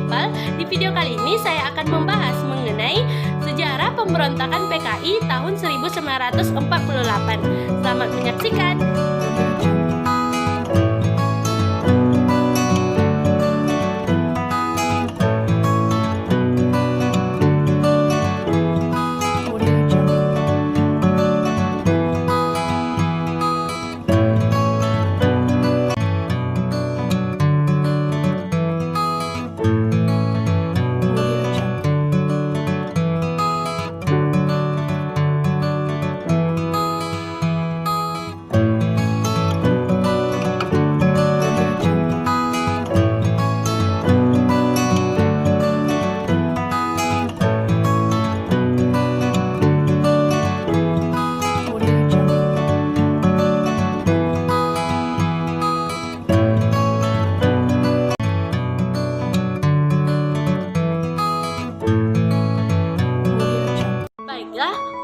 Ipal. Di video kali ini saya akan membahas mengenai sejarah pemberontakan PKI tahun 1948. Selamat menyaksikan.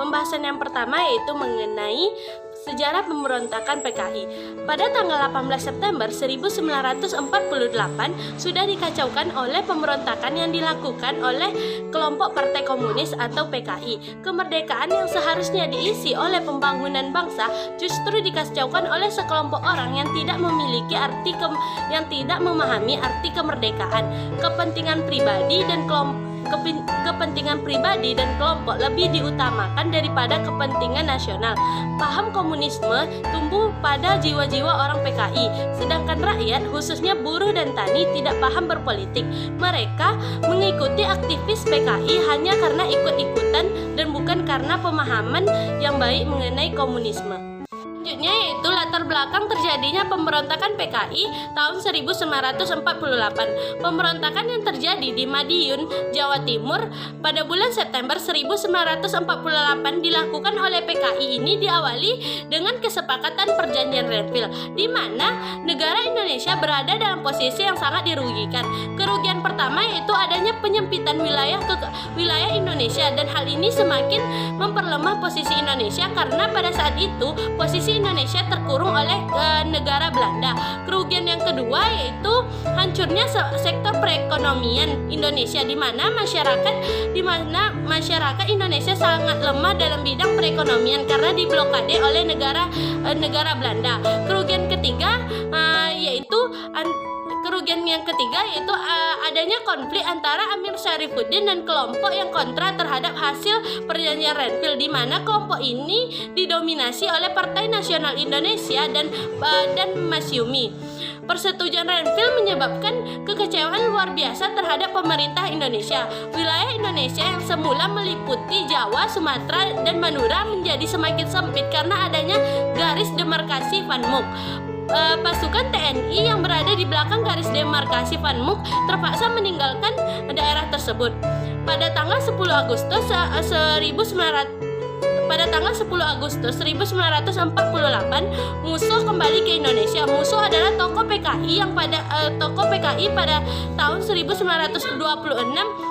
Pembahasan yang pertama yaitu mengenai sejarah pemberontakan PKI. Pada tanggal 18 September 1948 sudah dikacaukan oleh pemberontakan yang dilakukan oleh kelompok Partai Komunis atau PKI. Kemerdekaan yang seharusnya diisi oleh pembangunan bangsa justru dikacaukan oleh sekelompok orang yang tidak memahami arti kemerdekaan. Kepentingan pribadi dan kelompok lebih diutamakan daripada kepentingan nasional. Paham komunisme tumbuh pada jiwa-jiwa orang PKI, sedangkan rakyat khususnya buruh dan tani tidak paham berpolitik. Mereka mengikuti aktivis PKI hanya karena ikut-ikutan dan bukan karena pemahaman yang baik mengenai komunisme. Selanjutnya yaitu latar belakang terjadinya pemberontakan PKI tahun 1948. Pemberontakan yang terjadi di Madiun, Jawa Timur pada bulan September 1948 dilakukan oleh PKI ini diawali dengan kesepakatan perjanjian Renville, di mana negara Indonesia berada dalam posisi yang sangat dirugikan. Kerugian pertama yaitu adanya penyempitan wilayah Indonesia, dan hal ini semakin memperlemah posisi Indonesia karena pada saat itu posisi Indonesia terkurung oleh negara Belanda. Kerugian yang kedua yaitu hancurnya sektor perekonomian Indonesia, di mana masyarakat Indonesia sangat lemah dalam bidang perekonomian karena diblokade oleh negara Belanda. Kerugian yang ketiga yaitu adanya konflik antara Amir Syarifuddin dan kelompok yang kontra terhadap hasil perjanjian Renville, di mana kelompok ini didominasi oleh Partai Nasional Indonesia dan Masyumi. Persetujuan Renville menyebabkan kekecewaan luar biasa terhadap pemerintah Indonesia. Wilayah Indonesia yang semula meliputi Jawa, Sumatera, dan Madura menjadi semakin sempit karena adanya garis demarkasi Van Mook. Pasukan TNI yang berada di belakang garis demarkasi Van Mook terpaksa meninggalkan daerah tersebut. Pada tanggal 10 Agustus 1948, Musuh kembali ke Indonesia. Musuh adalah tokoh PKI pada tahun 1926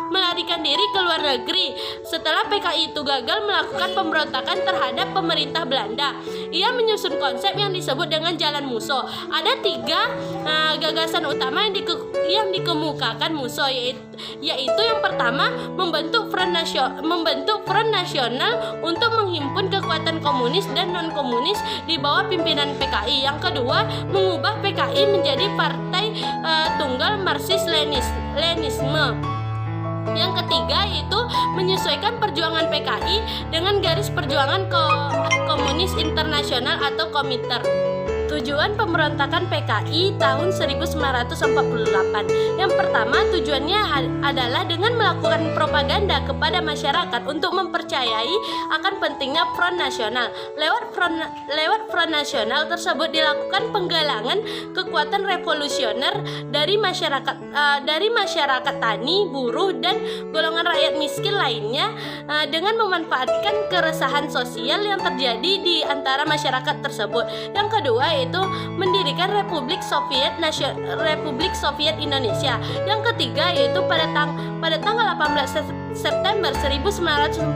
melarikan diri ke luar negeri setelah PKI itu gagal melakukan pemberontakan terhadap pemerintah Belanda. Ia menyusun konsep yang disebut dengan Jalan Musuh. Ada 3 gagasan utama yang dikemukakan Musuh, yaitu yang pertama membentuk front nasional untuk menghimpun kekuatan komunis dan non-komunis di bawah pimpinan PKI. Yang kedua, mengubah PKI menjadi partai tunggal Marxis-Leninisme. Yang ketiga yaitu menyesuaikan perjuangan PKI dengan garis perjuangan komunis internasional atau Komintern. Tujuan pemberontakan PKI tahun 1948. Yang pertama, tujuannya adalah dengan melakukan propaganda kepada masyarakat untuk mempercayai akan pentingnya Front Nasional. Lewat Front Nasional tersebut dilakukan penggalangan kekuatan revolusioner dari masyarakat tani, buruh, dan golongan rakyat miskin lainnya dengan memanfaatkan keresahan sosial yang terjadi di antara masyarakat tersebut. Yang kedua yaitu mendirikan Republik Soviet Indonesia. Yang ketiga yaitu pada tanggal 18 September 1948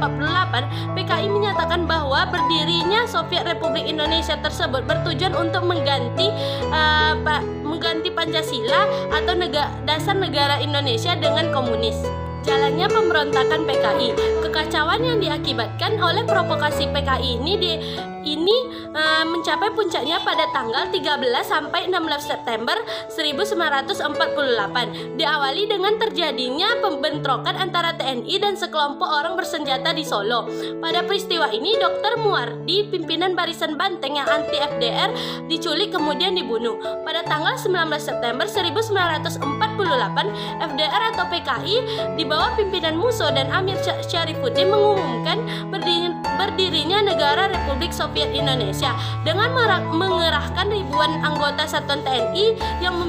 PKI menyatakan bahwa berdirinya Soviet Republik Indonesia tersebut bertujuan untuk mengganti mengganti Pancasila atau dasar negara Indonesia dengan komunis. Jalannya pemberontakan PKI, kekacauan yang diakibatkan oleh provokasi PKI ini mencapai puncaknya pada tanggal 13 sampai 16 September 1948. Diawali dengan terjadinya pembentrokan antara TNI dan sekelompok orang bersenjata di Solo. Pada peristiwa ini, Dr. Muwardi, pimpinan barisan Banteng yang anti FDR, diculik kemudian dibunuh. Pada tanggal 19 September 1948, FDR atau PKI di bawah pimpinan Musso dan Amir Syarifuddin mengumumkan berdirinya negara Republik Soviet Indonesia dengan mengerahkan ribuan anggota satuan TNI yang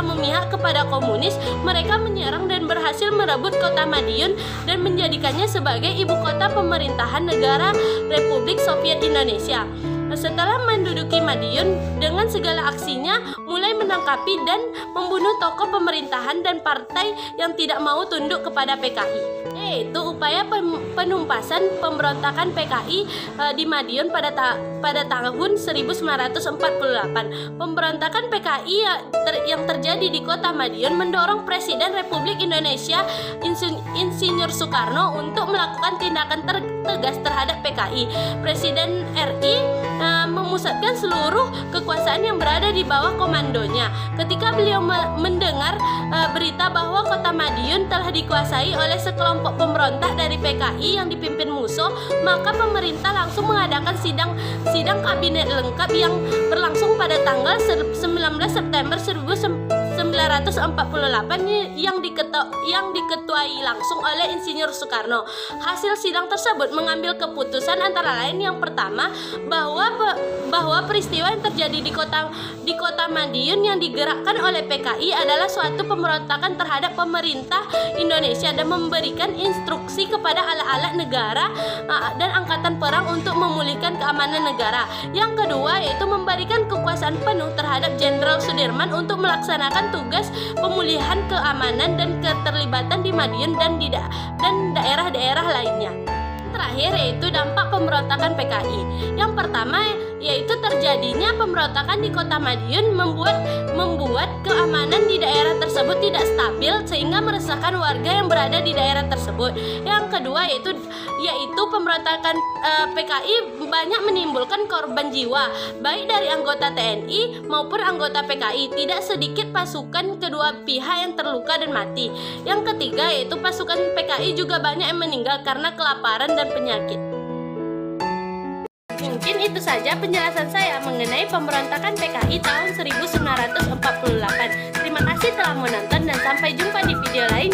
memihak kepada komunis. Mereka menyerang dan berhasil merebut kota Madiun dan menjadikannya sebagai ibu kota pemerintahan negara Republik Soviet Indonesia. Setelah menduduki Madiun, dengan segala aksinya mulai menangkapi dan membunuh tokoh pemerintahan dan partai yang tidak mau tunduk kepada PKI. Yaitu upaya penumpasan pemberontakan PKI di Madiun pada tahun 1948. Pemberontakan PKI yang terjadi di kota Madiun mendorong Presiden Republik Indonesia Insinyur Soekarno untuk melakukan tindakan tegas terhadap PKI. Presiden RI memusatkan seluruh kekuasaan yang berada di bawah komandonya. Ketika beliau mendengar berita bahwa kota Madiun telah dikuasai oleh sekelompok pemberontak dari PKI yang dipimpin Musso, maka pemerintah langsung mengadakan sidang kabinet lengkap yang berlangsung pada tanggal 19 September 1948 yang diketuai langsung oleh Insinyur Soekarno. Hasil sidang tersebut mengambil keputusan antara lain yang pertama, bahwa peristiwa yang terjadi di kota Madiun yang digerakkan oleh PKI adalah suatu pemberontakan terhadap pemerintah Indonesia dan memberikan instruksi kepada alat-alat negara dan angkatan perang untuk memulihkan keamanan negara. Yang kedua yaitu memberikan kekuasaan penuh terhadap Jenderal Sudirman untuk melaksanakan tugas pemulihan keamanan dan keterlibatan di Madiun dan daerah-daerah lainnya. Terakhir yaitu dampak pemberontakan PKI. Yang pertama yaitu terjadinya pemberontakan di kota Madiun membuat keamanan di daerah tersebut tidak stabil sehingga meresahkan warga yang berada di daerah tersebut. Yang kedua yaitu pemberontakan PKI banyak menimbulkan korban jiwa baik dari anggota TNI maupun anggota PKI. Tidak sedikit pasukan kedua pihak yang terluka dan mati. Yang ketiga yaitu pasukan PKI juga banyak yang meninggal karena kelaparan dan penyakit. Mungkin itu saja penjelasan saya mengenai pemberontakan PKI tahun 1948. Terima kasih telah menonton dan sampai jumpa di video lain.